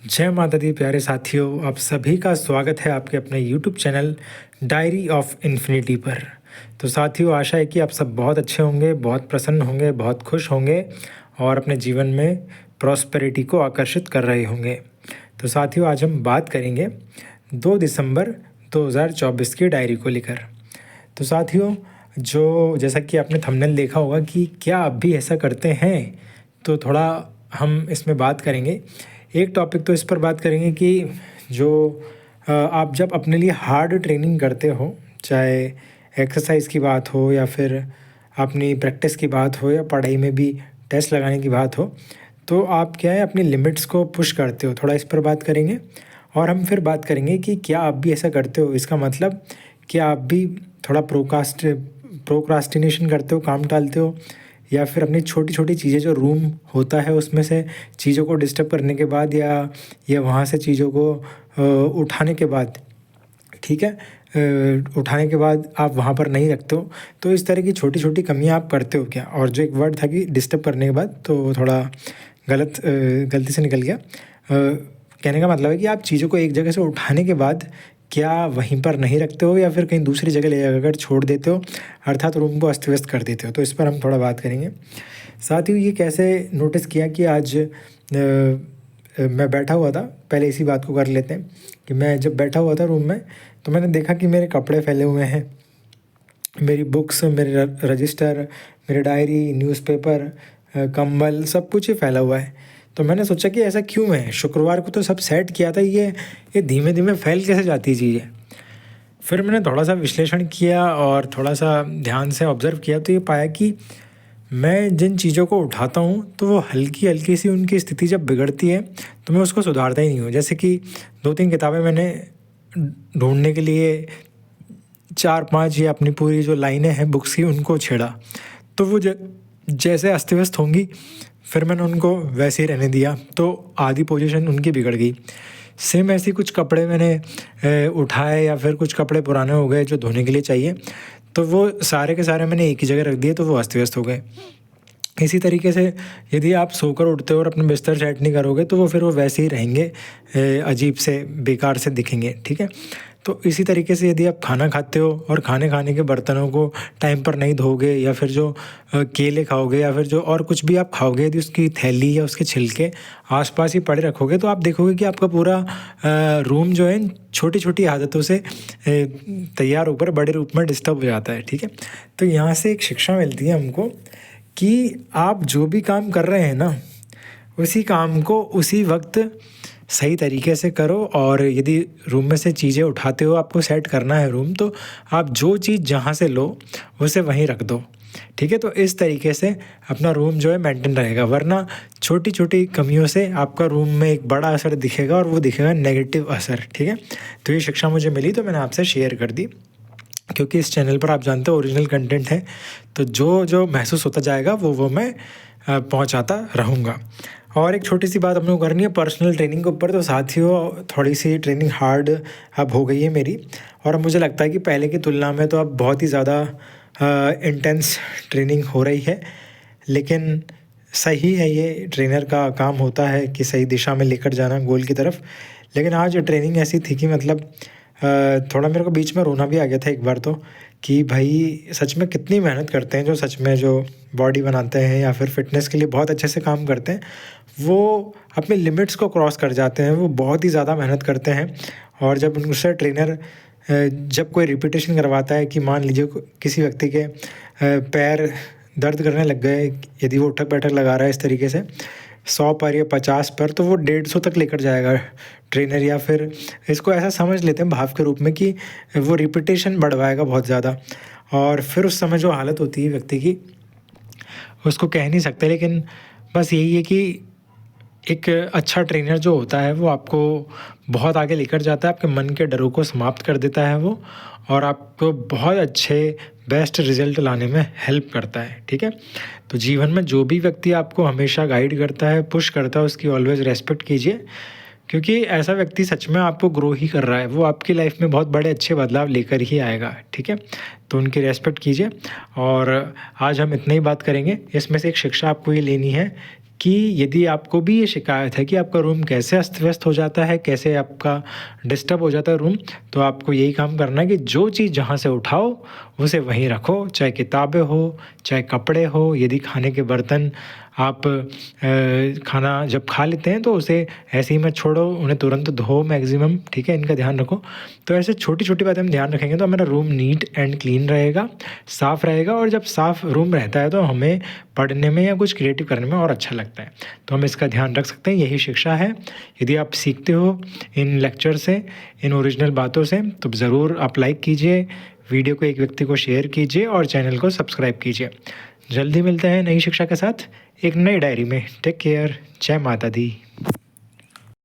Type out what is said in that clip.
जय माता दी प्यारे साथियों, आप सभी का स्वागत है आपके अपने YouTube channel diary of infinity पर। तो साथियों, आशा है कि आप सब बहुत अच्छे होंगे, बहुत प्रसन्न होंगे, बहुत खुश होंगे और अपने जीवन में प्रॉस्पेरिटी को आकर्षित कर रहे होंगे। तो साथियों, आज हम बात करेंगे 2 दिसंबर 2024 की डायरी को लेकर। तो साथियों, जैसा कि आपने थंबनेल देखा होगा कि क्या आप भी ऐसा करते हैं, तो थोड़ा हम इसमें बात करेंगे। एक टॉपिक तो इस पर बात करेंगे कि आप जब अपने लिए हार्ड ट्रेनिंग करते हो, चाहे एक्सरसाइज की बात हो या फिर अपनी प्रैक्टिस की बात हो या पढ़ाई में भी टेस्ट लगाने की बात हो, तो आप क्या है अपनी लिमिट्स को पुश करते हो, थोड़ा इस पर बात करेंगे। और हम फिर बात करेंगे कि क्या आप भी ऐसा करते हो, इसका मतलब क्या आप भी थोड़ा प्रोक्रास्टिनेशन करते हो, काम टालते हो, या फिर अपनी छोटी छोटी चीज़ें जो रूम होता है उसमें से चीज़ों को डिस्टर्ब करने के बाद या वहाँ से चीज़ों को उठाने के बाद, ठीक है, उठाने के बाद आप वहाँ पर नहीं रखते हो। तो इस तरह की छोटी छोटी कमियाँ आप करते हो क्या? और जो एक वर्ड था कि डिस्टर्ब करने के बाद, तो थोड़ा गलती से निकल गया। कहने का मतलब है कि आप चीज़ों को एक जगह से उठाने के बाद क्या वहीं पर नहीं रखते हो या फिर कहीं दूसरी जगह ले जाकर छोड़ देते हो, अर्थात रूम को अस्त व्यस्त कर देते हो। तो इस पर हम थोड़ा बात करेंगे। साथ ही ये कैसे नोटिस किया कि आज मैं बैठा हुआ था, पहले इसी बात को कर लेते हैं कि मैं जब बैठा हुआ था रूम में, तो मैंने देखा कि मेरे कपड़े फैले हुए हैं, मेरी बुक्स, मेरे रजिस्टर, मेरी डायरी, न्यूज़पेपर, कंबल, सब कुछ ही फैला हुआ है। तो मैंने सोचा कि ऐसा क्यों है? शुक्रवार को तो सब सेट किया था, ये धीमे धीमे फैल कैसे जाती है चीज़ें। फिर मैंने थोड़ा सा विश्लेषण किया और थोड़ा सा ध्यान से ऑब्ज़र्व किया, तो ये पाया कि मैं जिन चीज़ों को उठाता हूँ तो वो हल्की हल्की सी उनकी स्थिति जब बिगड़ती है तो मैं उसको सुधारता ही नहीं हूँ। जैसे कि 2-3 किताबें मैंने ढूंढने के लिए 4-5 या अपनी पूरी जो लाइनें हैं बुक्स की उनको छेड़ा, तो वो जैसे अस्त व्यस्त होंगी, फिर मैंने उनको वैसे ही रहने दिया, तो आधी पोजीशन उनकी बिगड़ गई। सेम ऐसे कुछ कपड़े मैंने उठाए या फिर कुछ कपड़े पुराने हो गए जो धोने के लिए चाहिए, तो वो सारे के सारे मैंने एक ही जगह रख दिए, तो वो अस्त व्यस्त हो गए। इसी तरीके से यदि आप सोकर उठते हो और अपने बिस्तर सेट नहीं करोगे, तो वो वैसे ही रहेंगे, अजीब से, बेकार से दिखेंगे, ठीक है। तो इसी तरीके से यदि आप खाना खाते हो और खाने के बर्तनों को टाइम पर नहीं धोगे, या फिर जो केले खाओगे या फिर जो और कुछ भी आप खाओगे, यदि उसकी थैली या उसके छिलके आसपास ही पड़े रखोगे, तो आप देखोगे कि आपका पूरा रूम जो है छोटी छोटी आदतों से तैयार होकर बड़े रूप में डिस्टर्ब हो जाता है, ठीक है। तो यहाँ से एक शिक्षा मिलती है हमको कि आप जो भी काम कर रहे हैं ना, उसी काम को उसी वक्त सही तरीके से करो। और यदि रूम में से चीज़ें उठाते हो, आपको सेट करना है रूम, तो आप जो चीज़ जहाँ से लो उसे वहीं रख दो, ठीक है। तो इस तरीके से अपना रूम जो है मेंटेन रहेगा, वरना छोटी छोटी कमियों से आपका रूम में एक बड़ा असर दिखेगा और वो दिखेगा नेगेटिव असर, ठीक है। तो ये शिक्षा मुझे मिली, तो मैंने आपसे शेयर कर दी, क्योंकि इस चैनल पर आप जानते हो ओरिजिनल कंटेंट है, तो जो जो महसूस होता जाएगा वो मैं पहुंचाता रहूँगा। और एक छोटी सी बात हम लोग करनी है पर्सनल ट्रेनिंग के ऊपर। तो साथियों, थोड़ी सी ट्रेनिंग हार्ड अब हो गई है मेरी, और अब मुझे लगता है कि पहले की तुलना में तो अब बहुत ही ज़्यादा इंटेंस ट्रेनिंग हो रही है। लेकिन सही है, ये ट्रेनर का काम होता है कि सही दिशा में लेकर जाना गोल की तरफ। लेकिन आज ट्रेनिंग ऐसी थी कि मतलब थोड़ा मेरे को बीच में रोना भी आ गया था एक बार, तो कि भाई सच में कितनी मेहनत करते हैं जो सच में जो बॉडी बनाते हैं या फिर फिटनेस के लिए बहुत अच्छे से काम करते हैं, वो अपने लिमिट्स को क्रॉस कर जाते हैं, वो बहुत ही ज़्यादा मेहनत करते हैं। और जब उनसे ट्रेनर जब कोई रिपीटेशन करवाता है कि मान लीजिए किसी व्यक्ति के पैर दर्द करने लग गए, यदि वो उठक बैठक लगा रहा है इस तरीके से 100 पर या 50 पर, तो वो 150 तक लेकर जाएगा ट्रेनर, या फिर इसको ऐसा समझ लेते हैं भाव के रूप में कि वो रिपीटेशन बढ़वाएगा बहुत ज़्यादा। और फिर उस समय जो हालत होती है व्यक्ति की, उसको कह नहीं सकते। लेकिन बस यही है कि एक अच्छा ट्रेनर जो होता है वो आपको बहुत आगे लेकर जाता है, आपके मन के डरों को समाप्त कर देता है वो, और आपको बहुत अच्छे बेस्ट रिजल्ट लाने में हेल्प करता है, ठीक है। तो जीवन में जो भी व्यक्ति आपको हमेशा गाइड करता है, पुश करता है, उसकी ऑलवेज रेस्पेक्ट कीजिए, क्योंकि ऐसा व्यक्ति सच में आपको ग्रो ही कर रहा है, वो आपकी लाइफ में बहुत बड़े अच्छे बदलाव लेकर ही आएगा, ठीक है। तो उनकी रेस्पेक्ट कीजिए। और आज हम इतना ही बात करेंगे। इसमें से एक शिक्षा आपको ये लेनी है कि यदि आपको भी ये शिकायत है कि आपका रूम कैसे अस्त व्यस्त हो जाता है, कैसे आपका डिस्टर्ब हो जाता है रूम, तो आपको यही काम करना है कि जो चीज़ जहाँ से उठाओ उसे वहीं रखो, चाहे किताबें हो, चाहे कपड़े हो। यदि खाने के बर्तन आप खाना जब खा लेते हैं तो उसे ऐसे ही मत छोड़ो, उन्हें तुरंत धो मैक्सिमम, ठीक है, इनका ध्यान रखो। तो ऐसे छोटी छोटी बातें हम ध्यान रखेंगे तो हमारा रूम नीट एंड क्लीन रहेगा, साफ़ रहेगा। और जब साफ़ रूम रहता है तो हमें पढ़ने में या कुछ क्रिएटिव करने में और अच्छा लगता है। तो हम इसका ध्यान रख सकते हैं, यही शिक्षा है। यदि आप सीखते हो इन लेक्चर से, इन ओरिजिनल बातों से, तो ज़रूर आप लाइक कीजिए, वीडियो को एक व्यक्ति को शेयर कीजिए और चैनल को सब्सक्राइब कीजिए। जल्दी मिलते हैं नई शिक्षा के साथ एक नई डायरी में। Take care. जय माता दी।